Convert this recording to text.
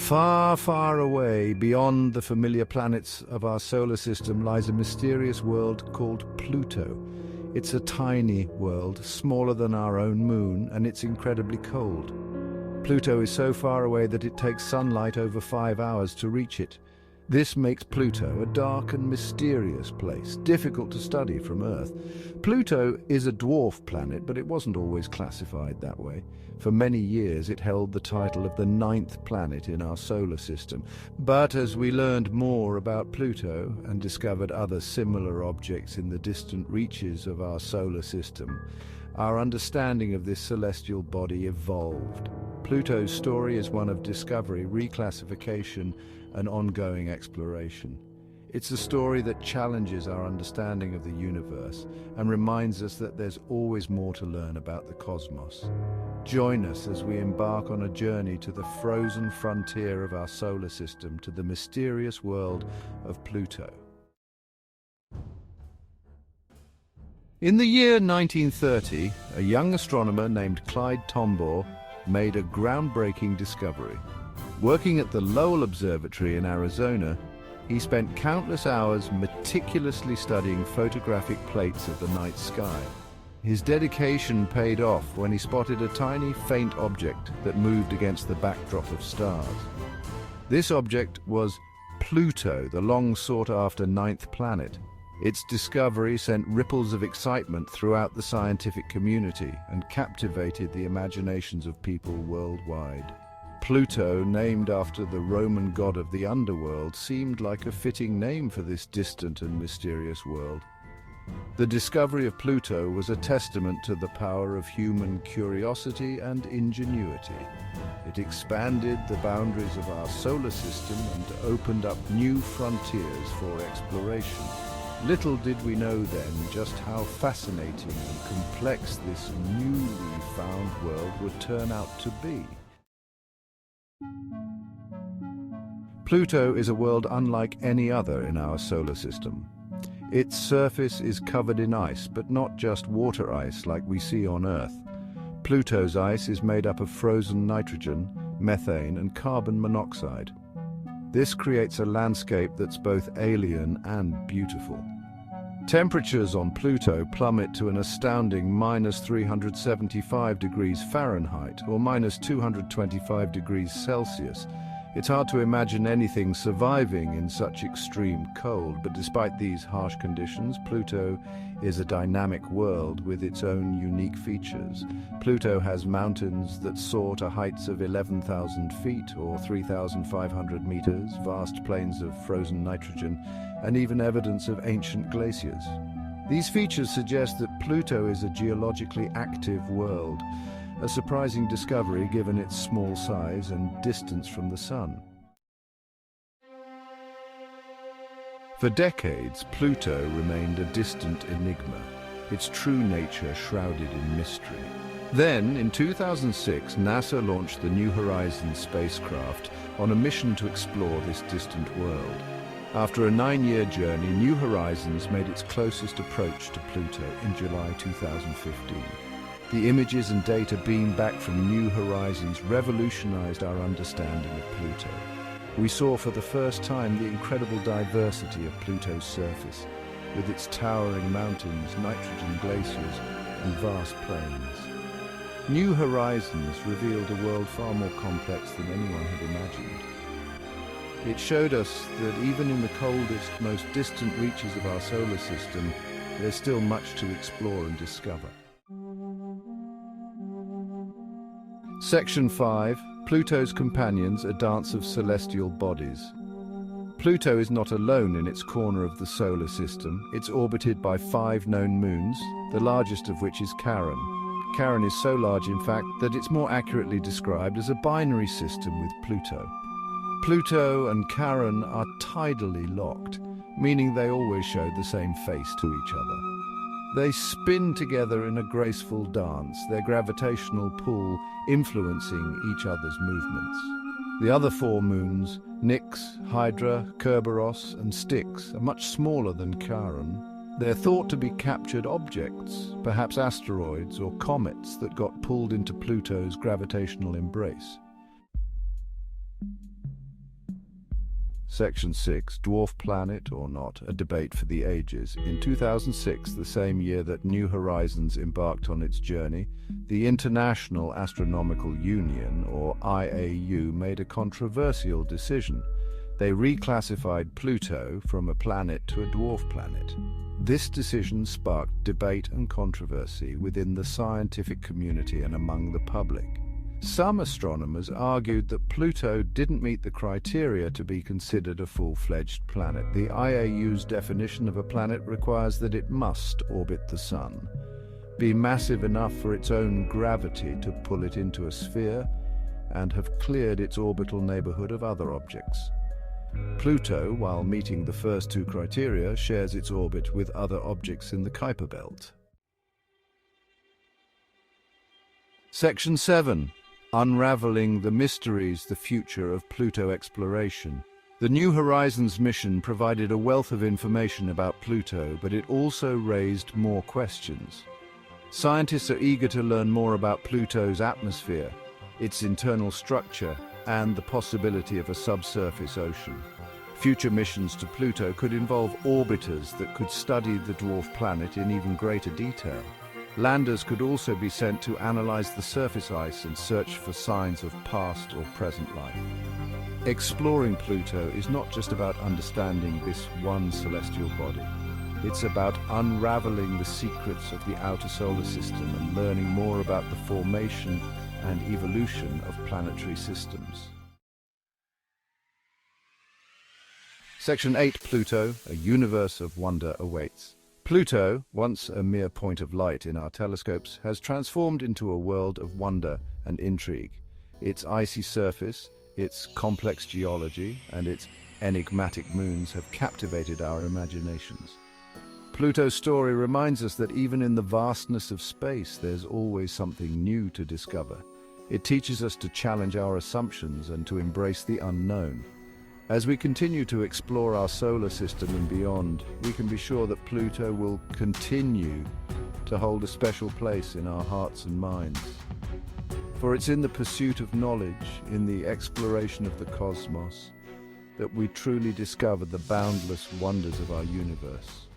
Far, far away, beyond the familiar planets of our solar system, lies a mysterious world called Pluto. It's a tiny world, smaller than our own moon, and it's incredibly cold. Pluto is so far away that it takes sunlight over 5 hours to reach it. This makes Pluto a dark and mysterious place, difficult to study from Earth. Pluto is a dwarf planet, but it wasn't always classified that way. For many years, it held the title of the 9th planet in our solar system. But as we learned more about Pluto and discovered other similar objects in the distant reaches of our solar system, our understanding of this celestial body evolved. Pluto's story is one of discovery, reclassification, and ongoing exploration. It's a story that challenges our understanding of the universe and reminds us that there's always more to learn about the cosmos. Join us as we embark on a journey to the frozen frontier of our solar system, to the mysterious world of Pluto. In the year 1930, a young astronomer named Clyde Tombaugh made a groundbreaking discovery. Working at the Lowell Observatory in Arizona, he spent countless hours meticulously studying photographic plates of the night sky. His dedication paid off when he spotted a tiny, faint object that moved against the backdrop of stars. This object was Pluto, the long-sought-after 9th planet. Its discovery sent ripples of excitement throughout the scientific community and captivated the imaginations of people worldwide. Pluto, named after the Roman god of the underworld, seemed like a fitting name for this distant and mysterious world. The discovery of Pluto was a testament to the power of human curiosity and ingenuity. It expanded the boundaries of our solar system and opened up new frontiers for exploration. Little did we know then just how fascinating and complex this newly found world would turn out to be. Pluto is a world unlike any other in our solar system. Its surface is covered in ice, but not just water ice like we see on Earth. Pluto's ice is made up of frozen nitrogen, methane, and carbon monoxide. This creates a landscape that's both alien and beautiful. Temperatures on Pluto plummet to an astounding -375 degrees Fahrenheit or -225 degrees Celsius. It's hard to imagine anything surviving in such extreme cold, but despite these harsh conditions, Pluto is a dynamic world with its own unique features. Pluto has mountains that soar to heights of 11,000 feet or 3,500 meters, vast plains of frozen nitrogen, and even evidence of ancient glaciers. These features suggest that Pluto is a geologically active world, a surprising discovery given its small size and distance from the Sun. For decades, Pluto remained a distant enigma, its true nature shrouded in mystery. Then, in 2006, NASA launched the New Horizons spacecraft on a mission to explore this distant world. After a 9-year journey, New Horizons made its closest approach to Pluto in July 2015. The images and data beamed back from New Horizons revolutionized our understanding of Pluto. We saw for the first time the incredible diversity of Pluto's surface, with its towering mountains, nitrogen glaciers, and vast plains. New Horizons revealed a world far more complex than anyone had imagined. It showed us that even in the coldest, most distant reaches of our solar system, there's still much to explore and discover. Section 5. Pluto's Companions, a Dance of Celestial Bodies. Pluto is not alone in its corner of the solar system. It's orbited by 5 known moons, the largest of which is Charon. Charon is so large, in fact, that it's more accurately described as a binary system with Pluto. Pluto and Charon are tidally locked, meaning they always show the same face to each other. They spin together in a graceful dance, their gravitational pull influencing each other's movements. The other 4 moons, Nix, Hydra, Kerberos, and Styx, are much smaller than Charon. They're thought to be captured objects, perhaps asteroids or comets that got pulled into Pluto's gravitational embrace. Section 6, Dwarf Planet or Not, a debate for the ages. In 2006, the same year that New Horizons embarked on its journey, the International Astronomical Union, or IAU, made a controversial decision. They reclassified Pluto from a planet to a dwarf planet. This decision sparked debate and controversy within the scientific community and among the public. Some astronomers argued that Pluto didn't meet the criteria to be considered a full-fledged planet. The IAU's definition of a planet requires that it must orbit the Sun, be massive enough for its own gravity to pull it into a sphere, and have cleared its orbital neighborhood of other objects. Pluto, while meeting the first two criteria, shares its orbit with other objects in the Kuiper belt. Section 7. Unraveling the mysteries, the future of Pluto exploration. The New Horizons mission provided a wealth of information about Pluto, but it also raised more questions. Scientists are eager to learn more about Pluto's atmosphere, its internal structure, and the possibility of a subsurface ocean. Future missions to Pluto could involve orbiters that could study the dwarf planet in even greater detail. Landers could also be sent to analyze the surface ice and search for signs of past or present life. Exploring Pluto is not just about understanding this one celestial body. It's about unraveling the secrets of the outer solar system and learning more about the formation and evolution of planetary systems. Section 8, Pluto, a universe of wonder awaits. Pluto, once a mere point of light in our telescopes, has transformed into a world of wonder and intrigue. Its icy surface, its complex geology, and its enigmatic moons have captivated our imaginations. Pluto's story reminds us that even in the vastness of space, there's always something new to discover. It teaches us to challenge our assumptions and to embrace the unknown. As we continue to explore our solar system and beyond, we can be sure that Pluto will continue to hold a special place in our hearts and minds. For it's in the pursuit of knowledge, in the exploration of the cosmos, that we truly discover the boundless wonders of our universe.